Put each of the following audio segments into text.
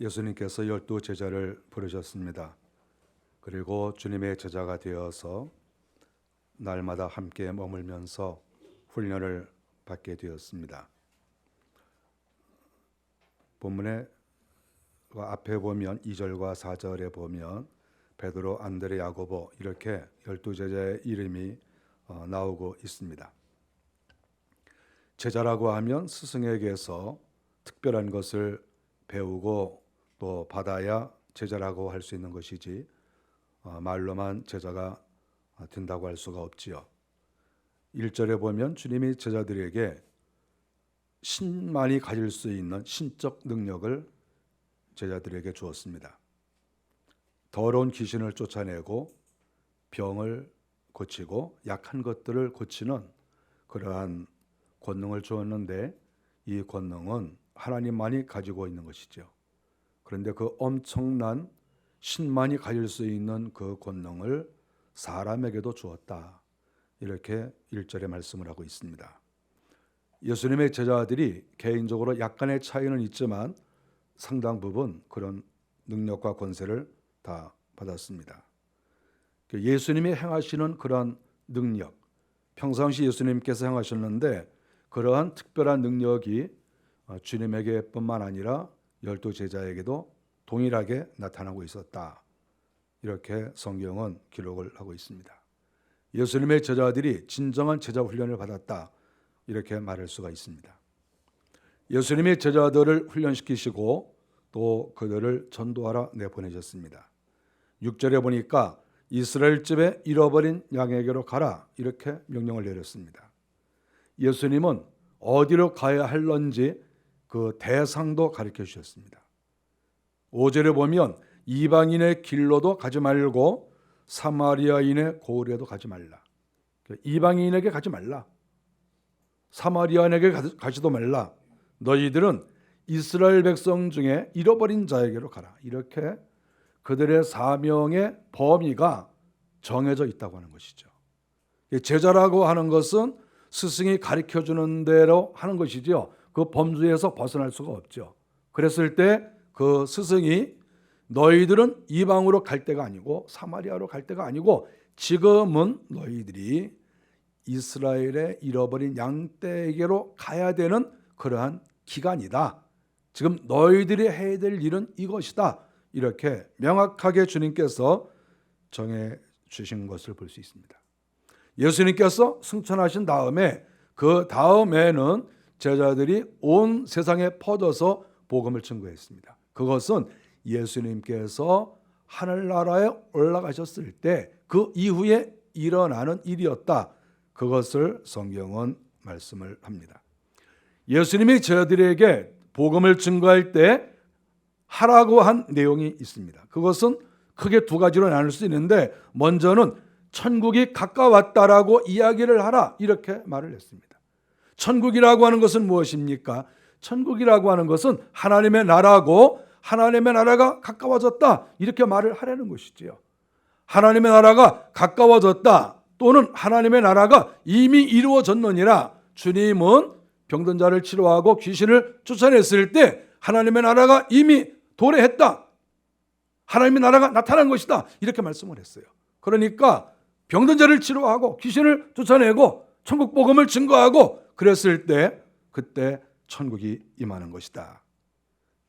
예수님께서 12제자를 부르셨습니다. 그리고 주님의 제자가 되어서 날마다 함께 머물면서 훈련을 받게 되었습니다. 본문의 앞에 보면 2절과 4절에 보면 베드로, 안드레, 야고보 이렇게 12제자의 이름이 나오고 있습니다. 제자라고 하면 스승에게서 특별한 것을 배우고 또 받아야 제자라고 할 수 있는 것이지 말로만 제자가 된다고 할 수가 없지요. 1절에 보면 주님이 제자들에게 신만이 가질 수 있는 신적 능력을 제자들에게 주었습니다. 더러운 귀신을 쫓아내고 병을 고치고 약한 것들을 고치는 그러한 권능을 주었는데 이 권능은 하나님만이 가지고 있는 것이죠. 그런데 그 엄청난 신만이 가질 수 있는 그 권능을 사람에게도 주었다. 이렇게 1절에 말씀을 하고 있습니다. 예수님의 제자들이 개인적으로 약간의 차이는 있지만 상당 부분 그런 능력과 권세를 다 받았습니다. 예수님이 행하시는 그런 능력, 평상시 예수님께서 행하셨는데 그러한 특별한 능력이 주님에게뿐만 아니라 12제자에게도 동일하게 나타나고 있었다. 이렇게 성경은 기록을 하고 있습니다. 예수님의 제자들이 진정한 제자 훈련을 받았다. 이렇게 말할 수가 있습니다. 예수님의 제자들을 훈련시키시고 또 그들을 전도하러 내보내셨습니다. 6절에 보니까 이스라엘 집에 잃어버린 양에게로 가라 이렇게 명령을 내렸습니다. 예수님은 어디로 가야 할런지 그 대상도 가르쳐 주셨습니다. 5절에 보면 이방인의 길로도 가지 말고 사마리아인의 고을에도 가지 말라. 이방인에게 가지 말라. 사마리아인에게 가지도 말라. 너희들은 이스라엘 백성 중에 잃어버린 자에게로 가라. 이렇게 그들의 사명의 범위가 정해져 있다고 하는 것이죠. 제자라고 하는 것은 스승이 가르쳐주는 대로 하는 것이죠. 그 범주에서 벗어날 수가 없죠. 그랬을 때 그 스승이 너희들은 이방으로 갈 때가 아니고 사마리아로 갈 때가 아니고 지금은 너희들이 이스라엘의 잃어버린 양떼에게로 가야 되는 그러한 기간이다. 지금 너희들이 해야 될 일은 이것이다. 이렇게 명확하게 주님께서 정해 주신 것을 볼 수 있습니다. 예수님께서 승천하신 다음에 그 다음에는 제자들이 온 세상에 퍼져서 복음을 증거했습니다. 그것은 예수님께서 하늘나라에 올라가셨을 때 그 이후에 일어나는 일이었다. 그것을 성경은 말씀을 합니다. 예수님이 제자들에게 복음을 증거할 때 하라고 한 내용이 있습니다. 그것은 크게 두 가지로 나눌 수 있는데 먼저는 천국이 가까웠다라고 이야기를 하라 이렇게 말을 했습니다. 천국이라고 하는 것은 무엇입니까? 천국이라고 하는 것은 하나님의 나라고 하나님의 나라가 가까워졌다 이렇게 말을 하라는 것이지요. 하나님의 나라가 가까워졌다 또는 하나님의 나라가 이미 이루어졌느니라. 주님은 병든 자를 치료하고 귀신을 쫓아냈을 때 하나님의 나라가 이미 도래했다. 하나님의 나라가 나타난 것이다. 이렇게 말씀을 했어요. 그러니까 병든 자를 치료하고 귀신을 쫓아내고 천국 복음을 증거하고 그랬을 때 그때 천국이 임하는 것이다.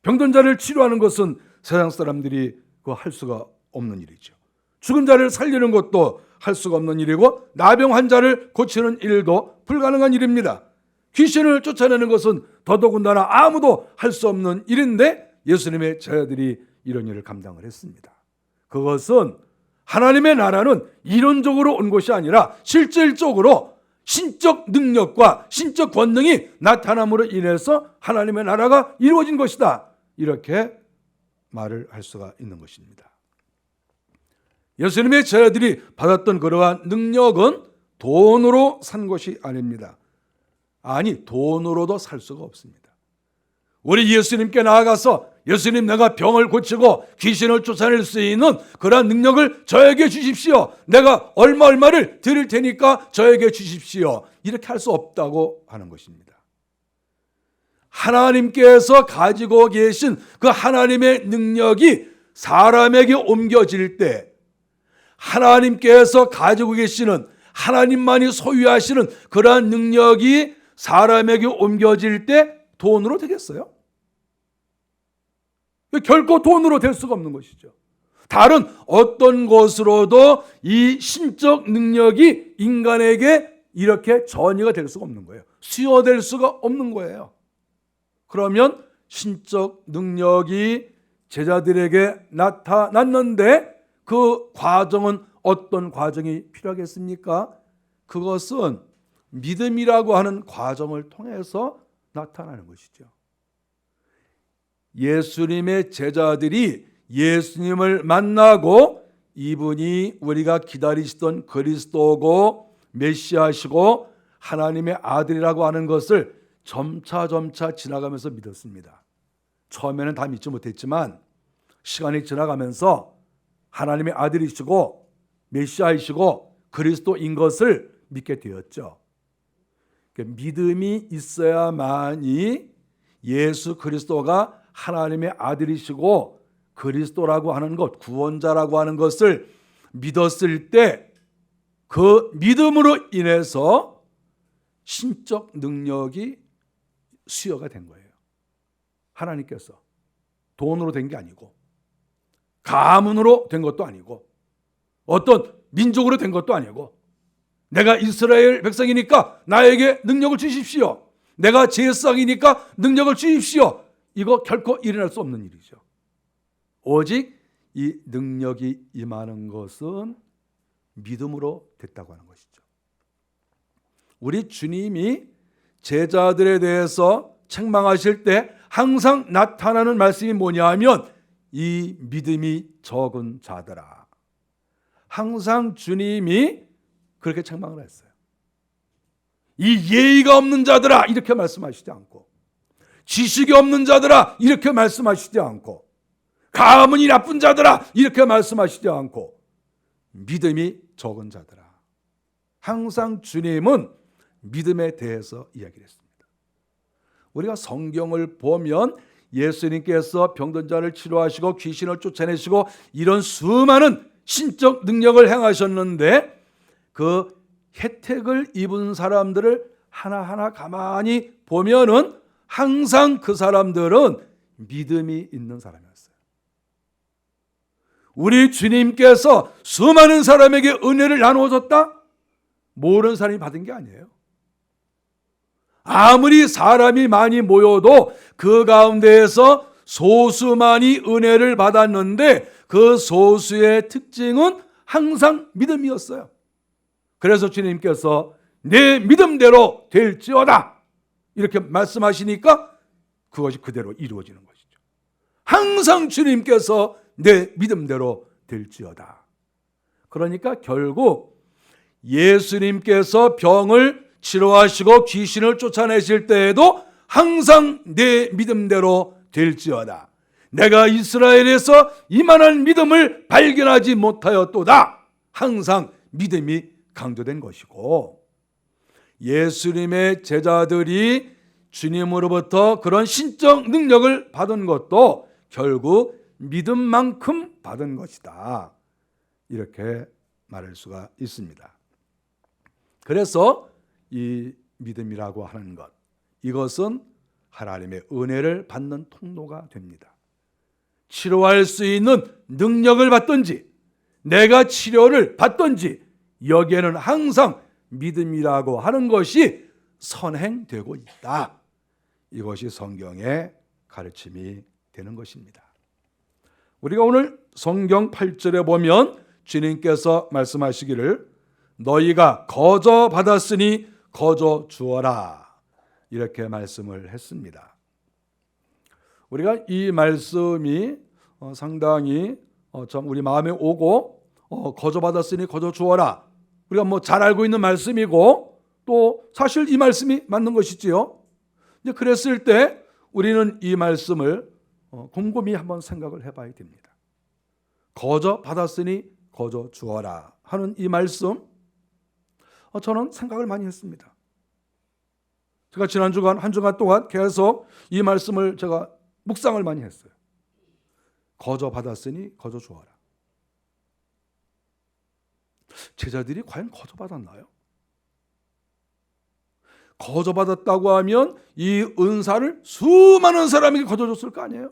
병든 자를 치료하는 것은 세상 사람들이 그거 할 수가 없는 일이죠. 죽은 자를 살리는 것도 할 수가 없는 일이고 나병 환자를 고치는 일도 불가능한 일입니다. 귀신을 쫓아내는 것은 더더군다나 아무도 할 수 없는 일인데 예수님의 제자들이 이런 일을 감당을 했습니다. 그것은 하나님의 나라는 이론적으로 온 것이 아니라 실질적으로 신적 능력과 신적 권능이 나타남으로 인해서 하나님의 나라가 이루어진 것이다. 이렇게 말을 할 수가 있는 것입니다. 예수님의 제자들이 받았던 그러한 능력은 돈으로 산 것이 아닙니다. 아니, 돈으로도 살 수가 없습니다. 우리 예수님께 나아가서 예수님, 내가 병을 고치고 귀신을 쫓아낼 수 있는 그러한 능력을 저에게 주십시오. 내가 얼마를 드릴 테니까 저에게 주십시오. 이렇게 할 수 없다고 하는 것입니다. 하나님께서 가지고 계신 그 하나님의 능력이 사람에게 옮겨질 때, 하나님께서 가지고 계시는, 하나님만이 소유하시는 그러한 능력이 사람에게 옮겨질 때 돈으로 되겠어요? 결코 돈으로 될 수가 없는 것이죠. 다른 어떤 것으로도 이 신적 능력이 인간에게 이렇게 전이가 될 수가 없는 거예요. 수여될 수가 없는 거예요. 그러면 신적 능력이 제자들에게 나타났는데 그 과정은 어떤 과정이 필요하겠습니까? 그것은 믿음이라고 하는 과정을 통해서 나타나는 것이죠. 예수님의 제자들이 예수님을 만나고 이분이 우리가 기다리시던 그리스도고 메시아시고 하나님의 아들이라고 하는 것을 점차 지나가면서 믿었습니다. 처음에는 다 믿지 못했지만 시간이 지나가면서 하나님의 아들이시고 메시아이시고 그리스도인 것을 믿게 되었죠. 믿음이 있어야만이 예수 그리스도가 하나님의 아들이시고 그리스도라고 하는 것, 구원자라고 하는 것을 믿었을 때 그 믿음으로 인해서 신적 능력이 수여가 된 거예요. 하나님께서 돈으로 된 게 아니고, 가문으로 된 것도 아니고, 어떤 민족으로 된 것도 아니고, 내가 이스라엘 백성이니까 나에게 능력을 주십시오, 내가 제사장이니까 능력을 주십시오, 이거 결코 일어날 수 없는 일이죠. 오직 이 능력이 임하는 것은 믿음으로 됐다고 하는 것이죠. 우리 주님이 제자들에 대해서 책망하실 때 항상 나타나는 말씀이 뭐냐 하면 이 믿음이 적은 자들아. 항상 주님이 그렇게 책망을 했어요. 이 예의가 없는 자들아 이렇게 말씀하시지 않고, 지식이 없는 자들아 이렇게 말씀하시지 않고, 가문이 나쁜 자들아 이렇게 말씀하시지 않고, 믿음이 적은 자들아. 항상 주님은 믿음에 대해서 이야기를 했습니다. 우리가 성경을 보면 예수님께서 병든 자를 치료하시고 귀신을 쫓아내시고 이런 수많은 신적 능력을 행하셨는데 그 혜택을 입은 사람들을 하나하나 가만히 보면은 항상 그 사람들은 믿음이 있는 사람이었어요. 우리 주님께서 수많은 사람에게 은혜를 나누어 줬다? 모르는 사람이 받은 게 아니에요. 아무리 사람이 많이 모여도 그 가운데에서 소수만이 은혜를 받았는데 그 소수의 특징은 항상 믿음이었어요. 그래서 주님께서 내 믿음대로 될지어다 이렇게 말씀하시니까 그것이 그대로 이루어지는 것이죠. 항상 주님께서 내 믿음대로 될지어다. 그러니까 결국 예수님께서 병을 치료하시고 귀신을 쫓아내실 때에도 항상 내 믿음대로 될지어다. 내가 이스라엘에서 이만한 믿음을 발견하지 못하였도다. 항상 믿음이 강조된 것이고, 예수님의 제자들이 주님으로부터 그런 신적 능력을 받은 것도 결국 믿음만큼 받은 것이다. 이렇게 말할 수가 있습니다. 그래서 이 믿음이라고 하는 것, 이것은 하나님의 은혜를 받는 통로가 됩니다. 치료할 수 있는 능력을 받든지 내가 치료를 받든지 여기에는 항상 믿음이라고 하는 것이 선행되고 있다. 이것이 성경의 가르침이 되는 것입니다. 우리가 오늘 성경 8절에 보면 주님께서 말씀하시기를 너희가 거저 받았으니 거저 주어라 이렇게 말씀을 했습니다. 우리가 이 말씀이 상당히 우리 마음에 오고 거저 받았으니 거저 주어라, 우리가 잘 알고 있는 말씀이고 또 사실 이 말씀이 맞는 것이지요. 이제 그랬을 때 우리는 이 말씀을 곰곰이 한번 생각을 해봐야 됩니다. 거저 받았으니 거저 주어라 하는 이 말씀, 저는 생각을 많이 했습니다. 제가 지난 주간 한 주간 동안 계속 이 말씀을 제가 묵상을 많이 했어요. 거저 받았으니 거저 주어라. 제자들이 과연 거저 받았나요? 거저 받았다고 하면 이 은사를 수많은 사람에게 거저 줬을 거 아니에요?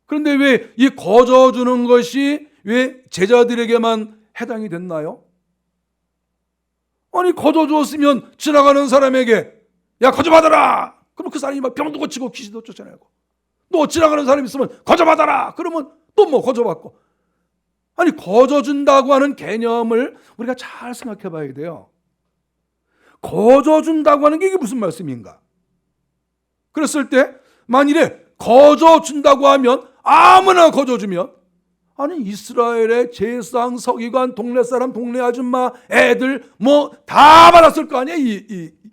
그런데 왜 이 거저 주는 것이 왜 제자들에게만 해당이 됐나요? 아니 거저 주었으면 지나가는 사람에게 야 거저 받아라. 그럼 그 사람이 막 병도 고치고 귀신도 쫓아내고, 또 지나가는 사람이 있으면 거저 받아라. 그러면 또 뭐 거저 받고. 아니 거저 준다고 하는 개념을 우리가 잘 생각해 봐야 돼요. 거저 준다고 하는 게 이게 무슨 말씀인가? 그랬을 때 만일에 거저 준다고 하면 아무나 거저 주면, 아니 이스라엘의 제사장, 서기관, 동네 사람, 동네 아줌마, 애들 뭐 다 받았을 거 아니에요?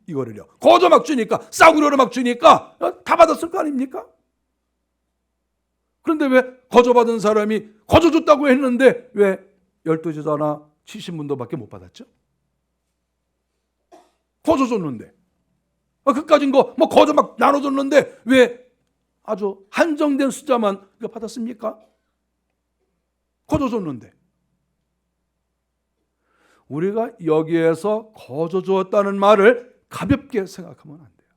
이거를요. 거저 막 주니까, 싸구려로 막 주니까 다 받았을 거 아닙니까? 그런데 왜 거저 받은 사람이 거저 줬다고 했는데 왜 12제자나 70문도밖에 못 받았죠? 거저 줬는데, 그까진 거 뭐 거저 막 나눠줬는데 왜 아주 한정된 숫자만 받았습니까? 거저 줬는데. 우리가 여기에서 거저 주었다는 말을 가볍게 생각하면 안 돼요.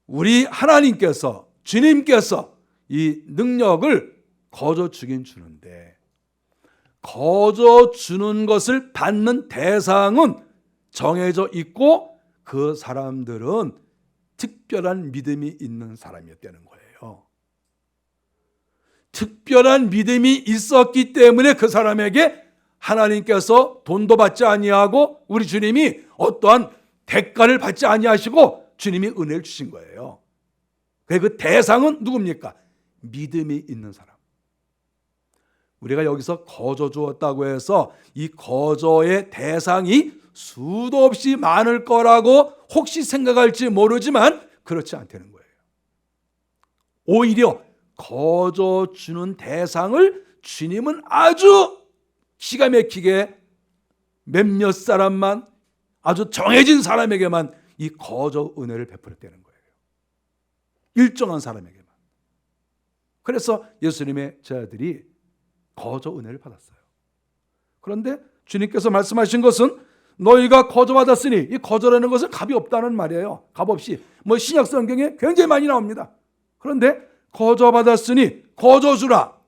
우리 하나님께서, 주님께서 이 능력을 거저 주긴 주는데, 거저 주는 것을 받는 대상은 정해져 있고 그 사람들은 특별한 믿음이 있는 사람이었다는 거예요. 특별한 믿음이 있었기 때문에 그 사람에게 하나님께서 돈도 받지 아니하고 우리 주님이 어떠한 대가를 받지 아니하시고 주님이 은혜를 주신 거예요. 그 대상은 누굽니까? 믿음이 있는 사람. 우리가 여기서 거저 주었다고 해서 이 거저의 대상이 수도 없이 많을 거라고 혹시 생각할지 모르지만 그렇지 않다는 거예요. 오히려 거저 주는 대상을 주님은 아주 기가 막히게 몇몇 사람만, 아주 정해진 사람에게만 이 거저 은혜를 베풀었다는 거예요. 일정한 사람에게만. 그래서 예수님의 제자들이 거저 은혜를 받았어요. 그런데 주님께서 말씀하신 것은 너희가 거저 받았으니, 이 거저라는 것은 값이 없다는 말이에요. 값 없이. 뭐 신약 성경에 굉장히 많이 나옵니다. 그런데 거저 받았으니 거저 주라.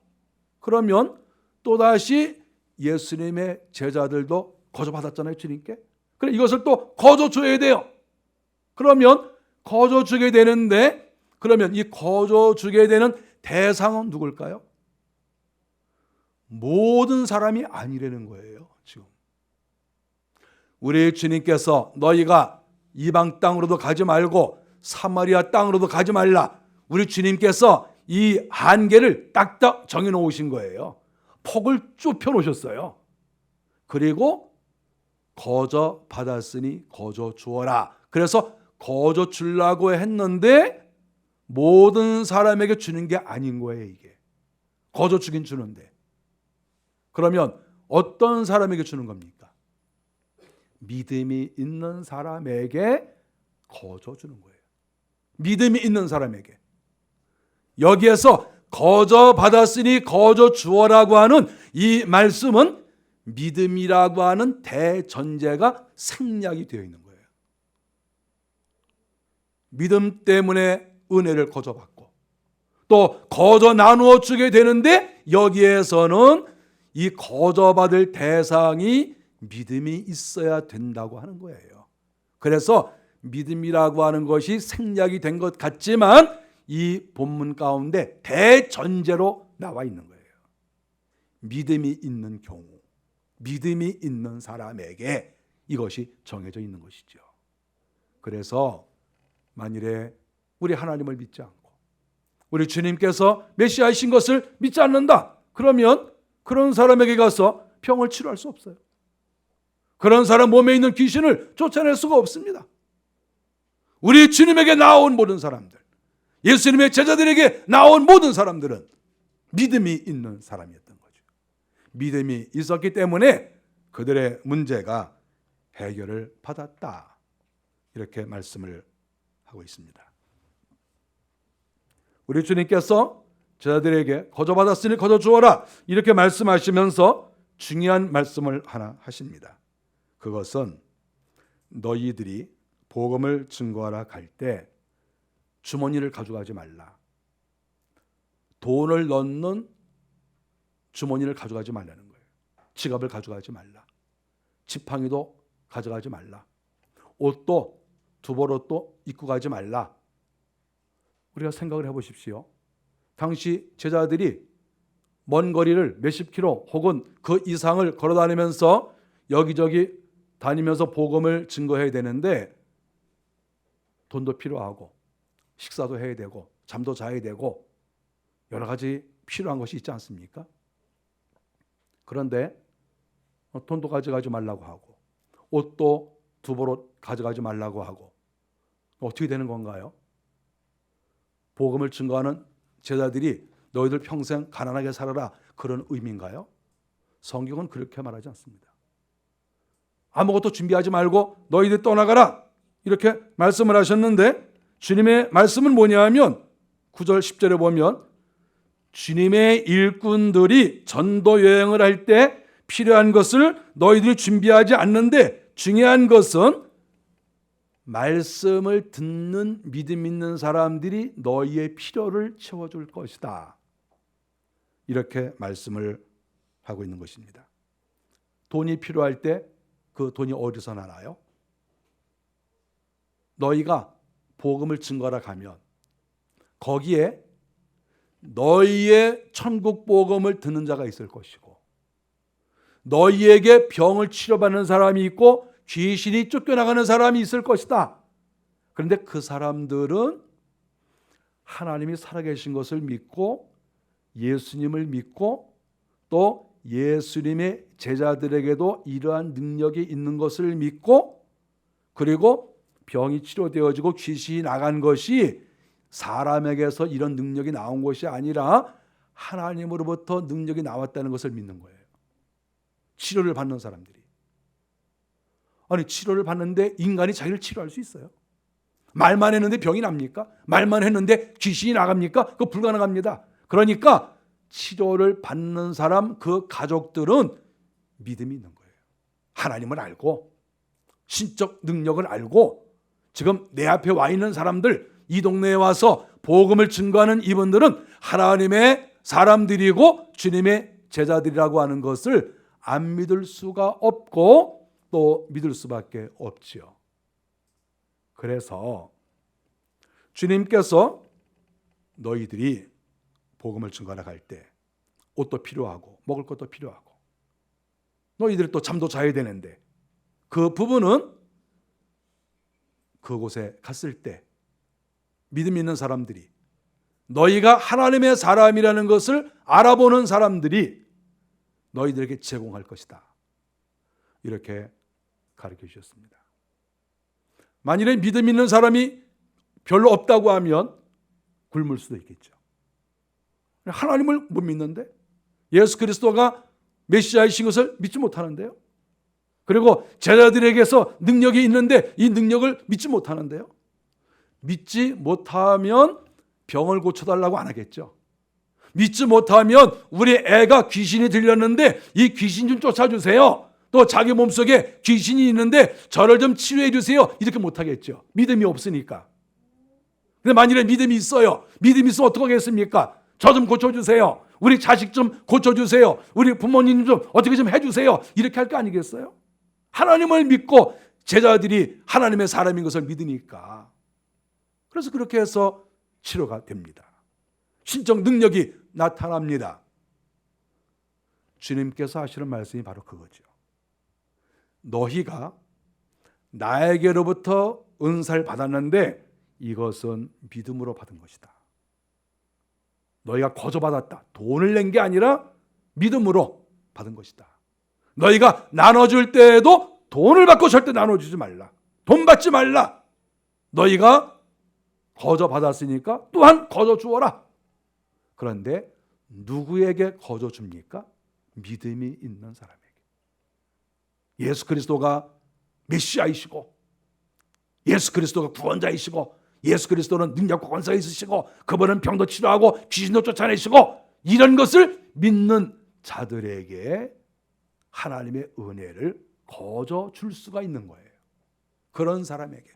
그러면 또다시 예수님의 제자들도 거저 받았잖아요, 주님께. 그래 이것을 또 거저 줘야 돼요. 그러면 거저 주게 되는데, 그러면 이 거저 주게 되는 대상은 누굴까요? 모든 사람이 아니라는 거예요. 지금 우리 주님께서 너희가 이방 땅으로도 가지 말고 사마리아 땅으로도 가지 말라, 우리 주님께서 이 한계를 딱딱 정해 놓으신 거예요. 폭을 좁혀 놓으셨어요. 그리고 거저 받았으니 거저 주어라. 그래서 거저 주려고 했는데 모든 사람에게 주는 게 아닌 거예요. 이게 거저 주긴 주는데, 그러면 어떤 사람에게 주는 겁니까? 믿음이 있는 사람에게 거저 주는 거예요. 믿음이 있는 사람에게. 여기에서 거저 받았으니 거저 주어라고 하는 이 말씀은 믿음이라고 하는 대전제가 생략이 되어 있는 거예요. 믿음 때문에 은혜를 거저 받고 또 거저 나누어 주게 되는데, 여기에서는 이 거저 받을 대상이 믿음이 있어야 된다고 하는 거예요. 그래서 믿음이라고 하는 것이 생략이 된 것 같지만 이 본문 가운데 대전제로 나와 있는 거예요. 믿음이 있는 경우, 믿음이 있는 사람에게 이것이 정해져 있는 것이죠. 그래서 만일에 우리 하나님을 믿지 않고 우리 주님께서 메시아이신 것을 믿지 않는다, 그러면 그런 사람에게 가서 병을 치료할 수 없어요. 그런 사람 몸에 있는 귀신을 쫓아낼 수가 없습니다. 우리 주님에게 나온 모든 사람들, 예수님의 제자들에게 나온 모든 사람들은 믿음이 있는 사람이었던 거죠. 믿음이 있었기 때문에 그들의 문제가 해결을 받았다, 이렇게 말씀을 하고 있습니다. 우리 주님께서 제자들에게 거저받았으니 거저 주어라 이렇게 말씀하시면서 중요한 말씀을 하나 하십니다. 그것은 너희들이 복음을 증거하러 갈 때 주머니를 가져가지 말라. 돈을 넣는 주머니를 가져가지 말라는 거예요. 지갑을 가져가지 말라. 지팡이도 가져가지 말라. 옷도 두벌옷도 입고 가지 말라. 우리가 생각을 해보십시오. 당시 제자들이 먼 거리를 몇십 킬로 혹은 그 이상을 걸어다니면서 여기저기 다니면서 복음을 증거해야 되는데 돈도 필요하고 식사도 해야 되고 잠도 자야 되고 여러 가지 필요한 것이 있지 않습니까? 그런데 돈도 가져가지 말라고 하고 옷도 두벌옷 가져가지 말라고 하고 어떻게 되는 건가요? 복음을 증거하는 제자들이 너희들 평생 가난하게 살아라 그런 의미인가요? 성경은 그렇게 말하지 않습니다. 아무것도 준비하지 말고 너희들 떠나가라 이렇게 말씀을 하셨는데 주님의 말씀은 뭐냐 하면 9절 10절에 보면 주님의 일꾼들이 전도 여행을 할 때 필요한 것을 너희들이 준비하지 않는데 중요한 것은 말씀을 듣는 믿음 있는 사람들이 너희의 필요를 채워줄 것이다. 이렇게 말씀을 하고 있는 것입니다. 돈이 필요할 때 그 돈이 어디서 나나요? 너희가 복음을 증거하러 가면 거기에 너희의 천국 복음을 듣는 자가 있을 것이고 너희에게 병을 치료받는 사람이 있고 귀신이 쫓겨나가는 사람이 있을 것이다. 그런데 그 사람들은 하나님이 살아계신 것을 믿고 예수님을 믿고 또 예수님의 제자들에게도 이러한 능력이 있는 것을 믿고 그리고 병이 치료되어지고 귀신이 나간 것이 사람에게서 이런 능력이 나온 것이 아니라 하나님으로부터 능력이 나왔다는 것을 믿는 거예요. 치료를 받는 사람들이. 아니 치료를 받는데 인간이 자기를 치료할 수 있어요? 말만 했는데 병이 납니까? 말만 했는데 귀신이 나갑니까? 그거 불가능합니다. 그러니까 치료를 받는 사람 그 가족들은 믿음이 있는 거예요. 하나님을 알고 신적 능력을 알고 지금 내 앞에 와 있는 사람들 이 동네에 와서 복음을 증거하는 이분들은 하나님의 사람들이고 주님의 제자들이라고 하는 것을 안 믿을 수가 없고 또 믿을 수밖에 없지요. 그래서 주님께서 너희들이 복음을 증거하러 갈 때 옷도 필요하고 먹을 것도 필요하고 너희들이 또 잠도 자야 되는데 그 부분은 그곳에 갔을 때 믿음 있는 사람들이 너희가 하나님의 사람이라는 것을 알아보는 사람들이 너희들에게 제공할 것이다. 이렇게 가르쳐 주셨습니다. 만일에 믿음 있는 사람이 별로 없다고 하면 굶을 수도 있겠죠. 하나님을 못 믿는데 예수 그리스도가 메시아이신 것을 믿지 못하는데요. 그리고 제자들에게서 능력이 있는데 이 능력을 믿지 못하는데요. 믿지 못하면 병을 고쳐달라고 안 하겠죠. 믿지 못하면 우리 애가 귀신이 들렸는데 이 귀신 좀 쫓아주세요. 또 자기 몸속에 귀신이 있는데 저를 좀 치료해 주세요. 이렇게 못하겠죠. 믿음이 없으니까. 근데 만일에 믿음이 있어요. 믿음이 있으면 어떻게 하겠습니까? 저 좀 고쳐주세요. 우리 자식 좀 고쳐주세요. 우리 부모님 좀 어떻게 좀 해주세요. 이렇게 할 거 아니겠어요? 하나님을 믿고 제자들이 하나님의 사람인 것을 믿으니까. 그래서 그렇게 해서 치료가 됩니다. 신적 능력이 나타납니다. 주님께서 하시는 말씀이 바로 그거죠. 너희가 나에게로부터 은사를 받았는데 이것은 믿음으로 받은 것이다. 너희가 거저받았다. 돈을 낸 게 아니라 믿음으로 받은 것이다. 너희가 나눠줄 때에도 돈을 받고 절대 나눠주지 말라. 돈 받지 말라. 너희가 거저받았으니까 또한 거저 주어라. 그런데 누구에게 거저 줍니까? 믿음이 있는 사람에게. 예수 그리스도가 메시아이시고 예수 그리스도가 구원자이시고 예수 그리스도는 능력과 권세가 있으시고 그분은 병도 치료하고 귀신도 쫓아내시고 이런 것을 믿는 자들에게 하나님의 은혜를 거저 줄 수가 있는 거예요. 그런 사람에게.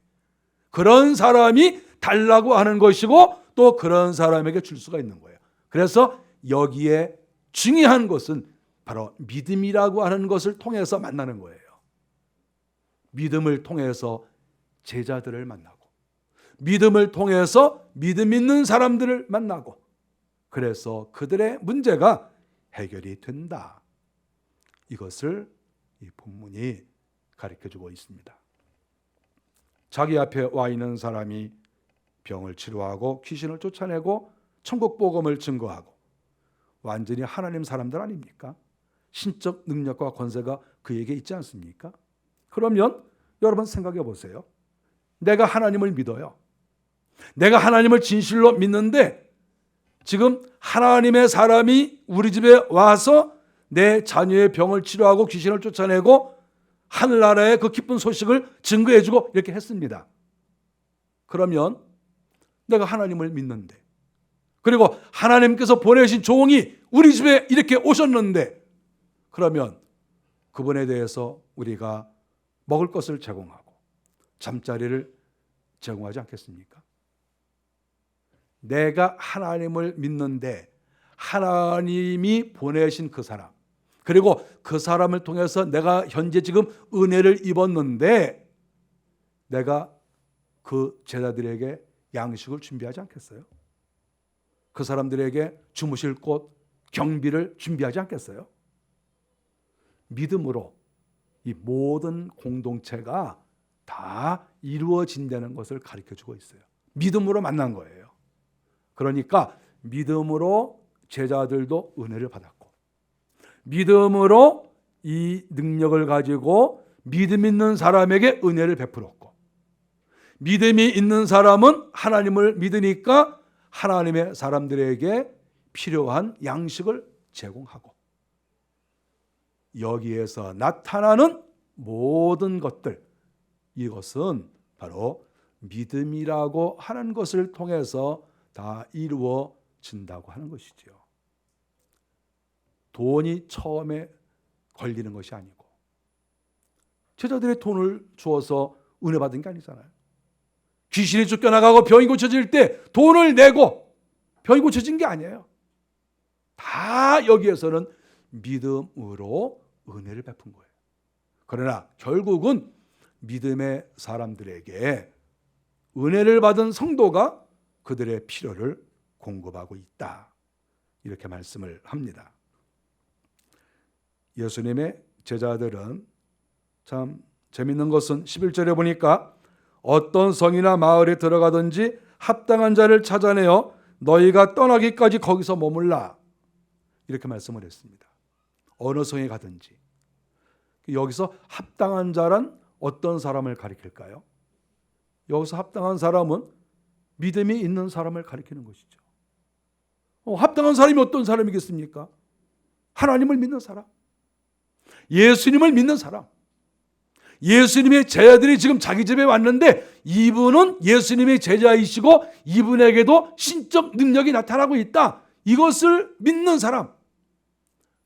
그런 사람이 달라고 하는 것이고 또 그런 사람에게 줄 수가 있는 거예요. 그래서 여기에 중요한 것은 바로 믿음이라고 하는 것을 통해서 만나는 거예요. 믿음을 통해서 제자들을 만나고 믿음을 통해서 믿음 있는 사람들을 만나고 그래서 그들의 문제가 해결이 된다. 이것을 이 본문이 가르쳐주고 있습니다. 자기 앞에 와 있는 사람이 병을 치료하고 귀신을 쫓아내고 천국 복음을 증거하고 완전히 하나님 사람들 아닙니까? 신적 능력과 권세가 그에게 있지 않습니까? 그러면 여러분 생각해 보세요. 내가 하나님을 믿어요. 내가 하나님을 진실로 믿는데 지금 하나님의 사람이 우리 집에 와서 내 자녀의 병을 치료하고 귀신을 쫓아내고 하늘나라의 그 기쁜 소식을 증거해주고 이렇게 했습니다. 그러면 내가 하나님을 믿는데 그리고 하나님께서 보내신 종이 우리 집에 이렇게 오셨는데 그러면 그분에 대해서 우리가 먹을 것을 제공하고 잠자리를 제공하지 않겠습니까? 내가 하나님을 믿는데 하나님이 보내신 그 사람 그리고 그 사람을 통해서 내가 현재 지금 은혜를 입었는데 내가 그 제자들에게 양식을 준비하지 않겠어요? 그 사람들에게 주무실 곳, 경비를 준비하지 않겠어요? 믿음으로 이 모든 공동체가 다 이루어진다는 것을 가르쳐주고 있어요. 믿음으로 만난 거예요. 그러니까 믿음으로 제자들도 은혜를 받았고 믿음으로 이 능력을 가지고 믿음 있는 사람에게 은혜를 베풀었고 믿음이 있는 사람은 하나님을 믿으니까 하나님의 사람들에게 필요한 양식을 제공하고 여기에서 나타나는 모든 것들 이것은 바로 믿음이라고 하는 것을 통해서 다 이루어진다고 하는 것이죠. 돈이 처음에 걸리는 것이 아니고 제자들의 돈을 주어서 은혜 받은 게 아니잖아요. 귀신이 쫓겨나가고 병이 고쳐질 때 돈을 내고 병이 고쳐진 게 아니에요. 다 여기에서는 믿음으로 은혜를 베푼 거예요. 그러나 결국은 믿음의 사람들에게 은혜를 받은 성도가 그들의 필요를 공급하고 있다. 이렇게 말씀을 합니다. 예수님의 제자들은 참 재밌는 것은 11절에 보니까 어떤 성이나 마을에 들어가든지 합당한 자를 찾아내어 너희가 떠나기까지 거기서 머물라. 이렇게 말씀을 했습니다. 어느 성에 가든지. 여기서 합당한 자란 어떤 사람을 가리킬까요? 여기서 합당한 사람은 믿음이 있는 사람을 가리키는 것이죠. 합당한 사람이 어떤 사람이겠습니까? 하나님을 믿는 사람. 예수님을 믿는 사람. 예수님의 제자들이 지금 자기 집에 왔는데 이분은 예수님의 제자이시고 이분에게도 신적 능력이 나타나고 있다. 이것을 믿는 사람.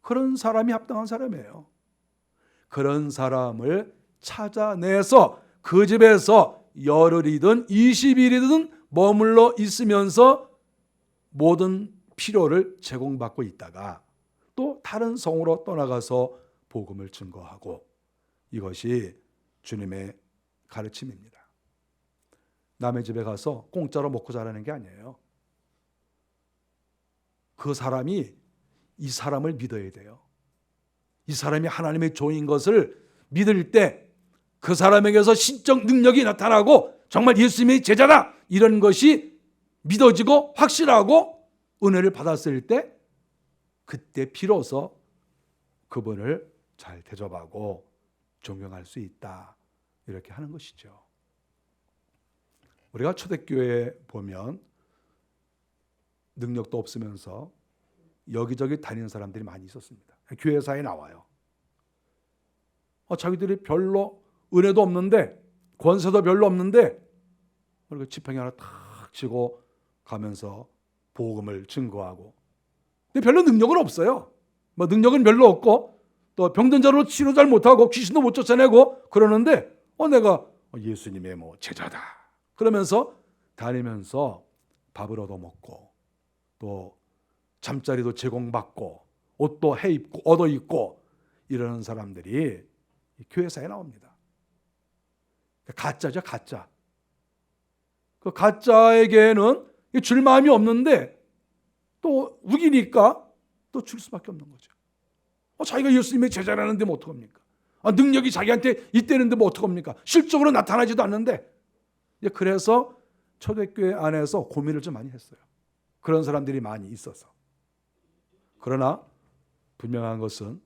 그런 사람이 합당한 사람이에요. 그런 사람을 찾아내서 그 집에서 열흘이든 20일이든 머물러 있으면서 모든 필요를 제공받고 있다가 또 다른 성으로 떠나가서 복음을 증거하고 이것이 주님의 가르침입니다. 남의 집에 가서 공짜로 먹고 자라는 게 아니에요. 그 사람이 이 사람을 믿어야 돼요. 이 사람이 하나님의 종인 것을 믿을 때 그 사람에게서 신적 능력이 나타나고 정말 예수님의 제자다 이런 것이 믿어지고 확실하고 은혜를 받았을 때 그때 비로소 그분을 잘 대접하고 존경할 수 있다 이렇게 하는 것이죠. 우리가 초대교회에 보면 능력도 없으면서 여기저기 다니는 사람들이 많이 있었습니다. 교회사에 나와요. 자기들이 별로 은혜도 없는데 권세도 별로 없는데 지팡이 하나 탁 쥐고 가면서 복음을 증거하고, 근데 별로 능력은 없어요. 뭐 능력은 별로 없고 또 병든 자로 치료 잘 못하고 귀신도 못 쫓아내고 그러는데 내가 예수님의 뭐 제자다 그러면서 다니면서 밥을 얻어먹고 또 잠자리도 제공받고 옷도 해 입고 얻어 입고 이러는 사람들이 교회사에 나옵니다. 가짜죠, 가짜. 그 가짜에게는 줄 마음이 없는데 또 우기니까 또 줄 수밖에 없는 거죠. 자기가 예수님의 제자라는데 뭐 어떡합니까? 능력이 자기한테 있다는데 뭐 어떡합니까? 실적으로 나타나지도 않는데. 그래서 초대교회 안에서 고민을 좀 많이 했어요. 그런 사람들이 많이 있어서. 그러나 분명한 것은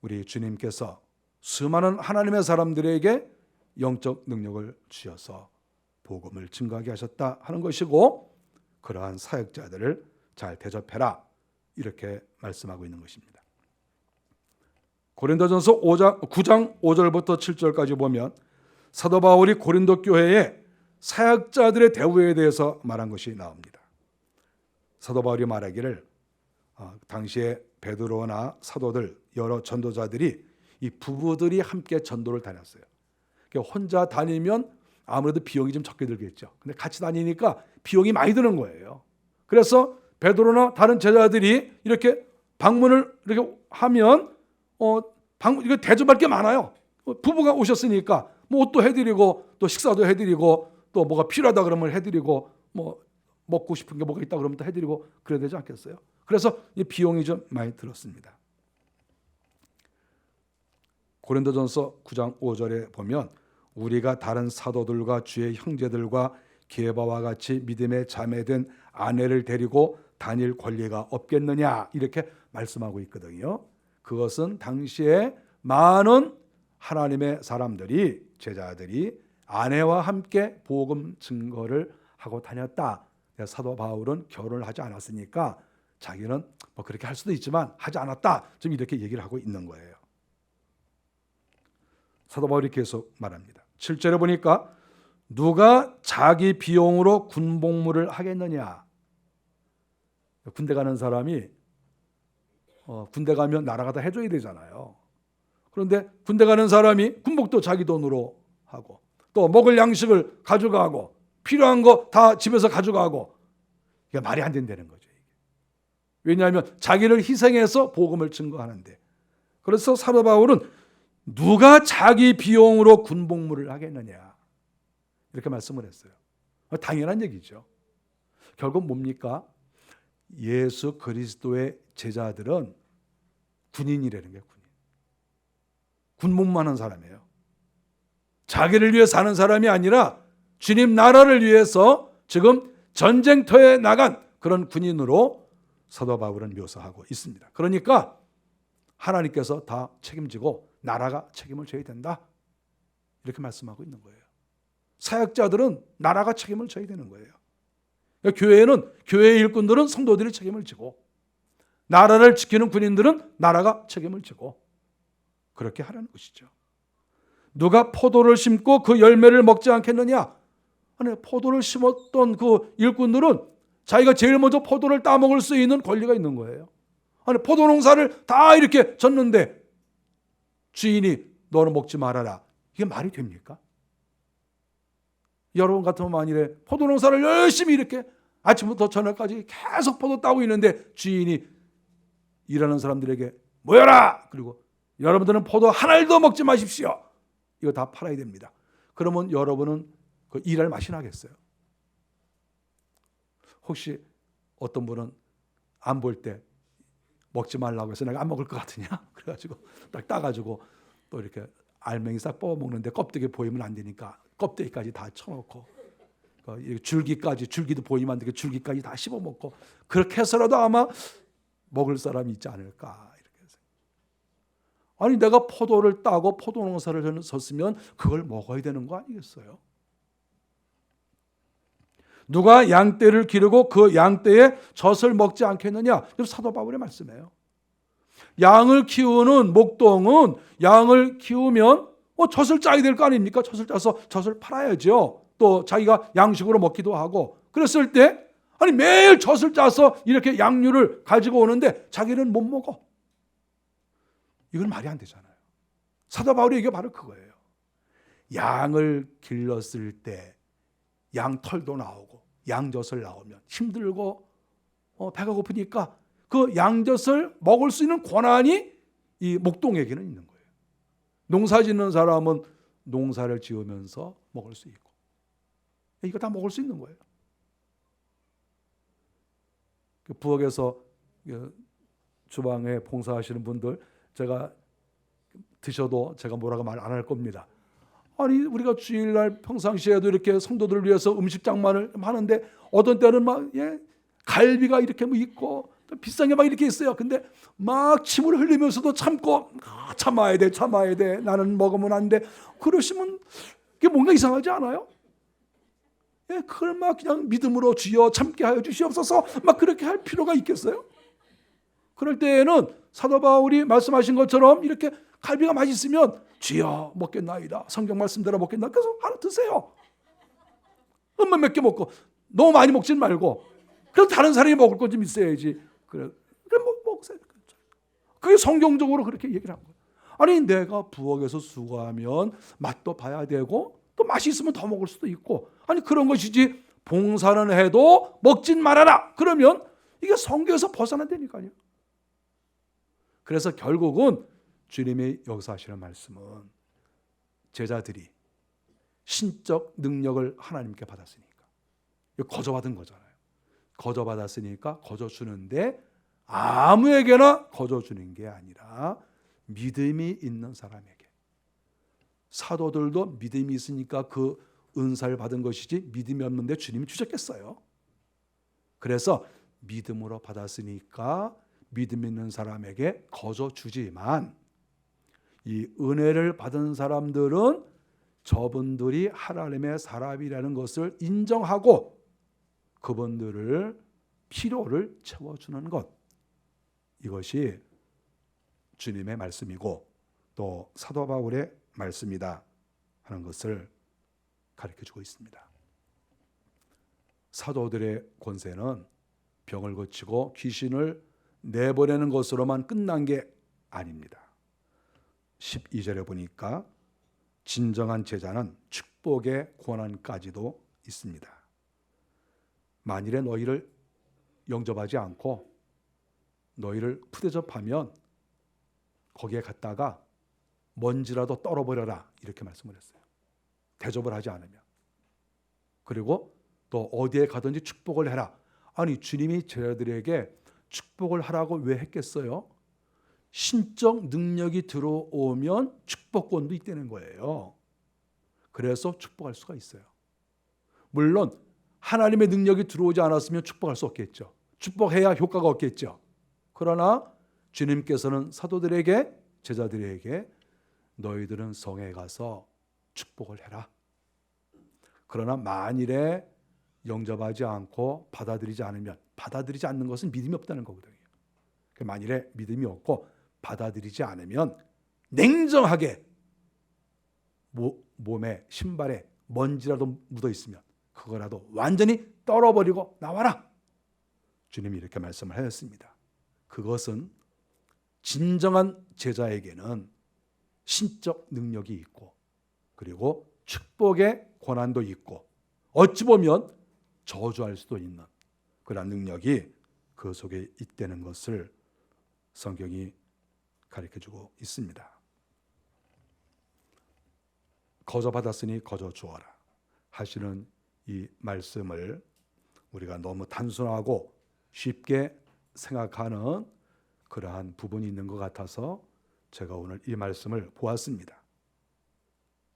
우리 주님께서 수많은 하나님의 사람들에게 영적 능력을 주셔서 복음을 증거하게 하셨다 하는 것이고, 그러한 사역자들을 잘 대접해라 이렇게 말씀하고 있는 것입니다. 고린도전서 9장 5절부터 7절까지 보면 사도 바울이 고린도 교회에 사역자들의 대우에 대해서 말한 것이 나옵니다. 사도 바울이 말하기를 당시에 베드로나 사도들 여러 전도자들이 이 부부들이 함께 전도를 다녔어요. 혼자 다니면 아무래도 비용이 좀 적게 들겠죠. 근데 같이 다니니까 비용이 많이 드는 거예요. 그래서 베드로나 다른 제자들이 이렇게 방문을 이렇게 하면 이거 대접할 게 많아요. 부부가 오셨으니까 뭐 옷도 해드리고 또 식사도 해드리고 또 뭐가 필요하다 그러면 해드리고 뭐 먹고 싶은 게 뭐가 있다 그러면 또 해드리고 그래야 되지 않겠어요? 그래서 이 비용이 좀 많이 들었습니다. 고린도전서 9장 5절에 보면 우리가 다른 사도들과 주의 형제들과 게바와 같이 믿음의 자매된 아내를 데리고 다닐 권리가 없겠느냐 이렇게 말씀하고 있거든요. 그것은 당시에 많은 하나님의 사람들이 제자들이 아내와 함께 복음 증거를 하고 다녔다. 사도 바울은 결혼을 하지 않았으니까 자기는 뭐 그렇게 할 수도 있지만 하지 않았다. 좀 이렇게 얘기를 하고 있는 거예요. 사도 바울이 계속 말합니다. 7절에 보니까 누가 자기 비용으로 군복무를 하겠느냐. 군대 가는 사람이 군대 가면 나라가 다 해줘야 되잖아요. 그런데 군대 가는 사람이 군복도 자기 돈으로 하고 또 먹을 양식을 가져가고 필요한 거 다 집에서 가져가고 이게 말이 안 된다는 거죠. 왜냐하면 자기를 희생해서 복음을 증거하는데, 그래서 사도 바울은 누가 자기 비용으로 군복무를 하겠느냐 이렇게 말씀을 했어요. 당연한 얘기죠. 결국 뭡니까? 예수 그리스도의 제자들은 군인이라는 게 군복무하는 사람이에요. 자기를 위해 사는 사람이 아니라 주님 나라를 위해서 지금 전쟁터에 나간 그런 군인으로 사도 바울은 묘사하고 있습니다. 그러니까 하나님께서 다 책임지고 나라가 책임을 져야 된다 이렇게 말씀하고 있는 거예요. 사역자들은 나라가 책임을 져야 되는 거예요. 그러니까 교회는 교회의 일꾼들은 성도들이 책임을 지고 나라를 지키는 군인들은 나라가 책임을 지고 그렇게 하라는 것이죠. 누가 포도를 심고 그 열매를 먹지 않겠느냐? 아니, 포도를 심었던 그 일꾼들은 자기가 제일 먼저 포도를 따먹을 수 있는 권리가 있는 거예요. 아니, 포도 농사를 다 이렇게 졌는데 주인이 너는 먹지 말아라. 이게 말이 됩니까? 여러분 같으면 만일에 포도 농사를 열심히 이렇게 아침부터 저녁까지 계속 포도 따고 있는데 주인이 일하는 사람들에게 모여라! 그리고 여러분들은 포도 한 알도 먹지 마십시오. 이거 다 팔아야 됩니다. 그러면 여러분은 그 일할 맛이 나겠어요? 혹시 어떤 분은 안 볼 때 먹지 말라고 해서 내가 안 먹을 것 같으냐? 그래가지고 딱 따가지고 또 이렇게 알맹이 싹 뽑아 먹는데 껍데기 보이면 안 되니까 껍데기까지 다 쳐놓고 줄기까지, 줄기도 보이면 안 되게 줄기까지 다 씹어 먹고 그렇게 해서라도 아마 먹을 사람이 있지 않을까 이렇게 해서. 아니, 내가 포도를 따고 포도 농사를 섰으면 그걸 먹어야 되는 거 아니겠어요? 누가 양떼를 기르고 그 양떼의 젖을 먹지 않겠느냐? 이거 사도 바울의 말씀이에요. 양을 키우는 목동은 양을 키우면 젖을 짜야 될 거 아닙니까? 젖을 짜서 젖을 팔아야죠. 또 자기가 양식으로 먹기도 하고. 그랬을 때 아니 매일 젖을 짜서 이렇게 양류를 가지고 오는데 자기는 못 먹어. 이건 말이 안 되잖아요. 사도 바울이 이게 바로 그거예요. 양을 길렀을 때 양털도 나오고 양젖을 나오면 힘들고 배가 고프니까 그 양젖을 먹을 수 있는 권한이 이 목동에게는 있는 거예요. 농사 짓는 사람은 농사를 지으면서 먹을 수 있고 이거 다 먹을 수 있는 거예요. 부엌에서 주방에 봉사하시는 분들 제가 드셔도 제가 뭐라고 말 안 할 겁니다. 아니 우리가 주일날 평상시에도 이렇게 성도들을 위해서 음식 장만을 하는데 어떤 때는 막 갈비가 이렇게 뭐 있고 비싼 게 막 이렇게 있어요. 근데 막 침을 흘리면서도 참고 참아야 돼. 나는 먹으면 안 돼. 그러시면 그게 뭔가 이상하지 않아요? 그걸 막 그냥 믿음으로 주여 참게 하여 주시옵소서 막 그렇게 할 필요가 있겠어요? 그럴 때에는 사도 바울이 말씀하신 것처럼 이렇게 갈비가 맛있으면 주여 먹겠나이다. 성경 말씀대로 먹겠나. 그래서 하나 드세요. 엄마 몇 개 먹고 너무 많이 먹진 말고 그럼 다른 사람이 먹을 것 좀 있어야지. 그래 먹으세요. 그게 성경적으로 그렇게 얘기를 한 거예요. 아니 내가 부엌에서 수고하면 맛도 봐야 되고 또 맛이 있으면 더 먹을 수도 있고 아니 그런 것이지 봉사는 해도 먹진 말아라. 그러면 이게 성경에서 벗어난다니까요. 그래서 결국은 주님이 여기서 하시는 말씀은 제자들이 신적 능력을 하나님께 받았으니까 거저받은 거잖아요. 거저받았으니까 거저주는데 아무에게나 거저주는 게 아니라 믿음이 있는 사람에게. 사도들도 믿음이 있으니까 그 은사를 받은 것이지 믿음이 없는데 주님이 주셨겠어요. 그래서 믿음으로 받았으니까 믿음 있는 사람에게 거저주지만 이 은혜를 받은 사람들은 저분들이 하나님의 사람이라는 것을 인정하고 그분들을 필요를 채워주는 것, 이것이 주님의 말씀이고 또 사도 바울의 말씀이다 하는 것을 가르쳐주고 있습니다. 사도들의 권세는 병을 고치고 귀신을 내보내는 것으로만 끝난 게 아닙니다. 12절에 보니까 진정한 제자는 축복의 권한까지도 있습니다. 만일에 너희를 영접하지 않고 너희를 푸대접하면 거기에 갔다가 먼지라도 떨어버려라 이렇게 말씀을 했어요. 대접을 하지 않으면. 그리고 또 어디에 가든지 축복을 해라. 아니 주님이 제자들에게 축복을 하라고 왜 했겠어요? 신적 능력이 들어오면 축복권도 있다는 거예요. 그래서 축복할 수가 있어요. 물론 하나님의 능력이 들어오지 않았으면 축복할 수 없겠죠. 축복해야 효과가 없겠죠. 그러나 주님께서는 사도들에게 제자들에게 너희들은 성에 가서 축복을 해라. 그러나 만일에 영접하지 않고 받아들이지 않으면, 받아들이지 않는 것은 믿음이 없다는 거거든요. 만일에 믿음이 없고 받아들이지 않으면 냉정하게 몸에 신발에 먼지라도 묻어 있으면 그거라도 완전히 떨어버리고 나와라. 주님이 이렇게 말씀을 하셨습니다. 그것은 진정한 제자에게는 신적 능력이 있고 그리고 축복의 권한도 있고 어찌 보면 저주할 수도 있는 그런 능력이 그 속에 있다는 것을 성경이 가르쳐주고 있습니다. 거저 받았으니 거저 주어라 하시는 이 말씀을 우리가 너무 단순하고 쉽게 생각하는 그러한 부분이 있는 것 같아서 제가 오늘 이 말씀을 보았습니다.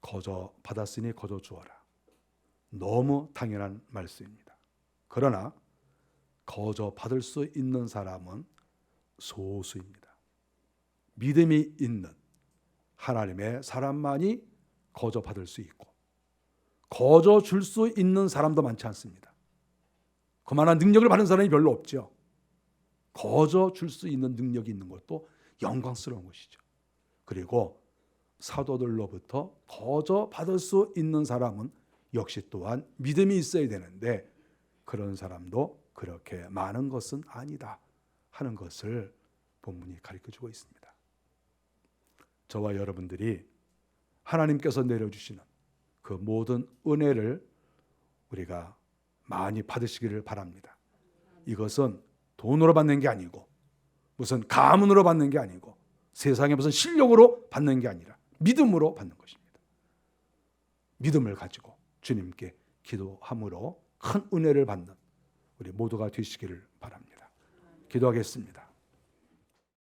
거저 받았으니 거저 주어라. 너무 당연한 말씀입니다. 그러나 거저 받을 수 있는 사람은 소수입니다. 믿음이 있는 하나님의 사람만이 거저 받을 수 있고 거저 줄 수 있는 사람도 많지 않습니다. 그만한 능력을 받는 사람이 별로 없죠. 거저 줄 수 있는 능력이 있는 것도 영광스러운 것이죠. 그리고 사도들로부터 거저 받을 수 있는 사람은 역시 또한 믿음이 있어야 되는데 그런 사람도 그렇게 많은 것은 아니다 하는 것을 본문이 가르쳐주고 있습니다. 저와 여러분들이 하나님께서 내려주시는 그 모든 은혜를 우리가 많이 받으시기를 바랍니다. 이것은 돈으로 받는 게 아니고 무슨 가문으로 받는 게 아니고 세상에 무슨 실력으로 받는 게 아니라 믿음으로 받는 것입니다. 믿음을 가지고 주님께 기도함으로 큰 은혜를 받는 우리 모두가 되시기를 바랍니다. 기도하겠습니다.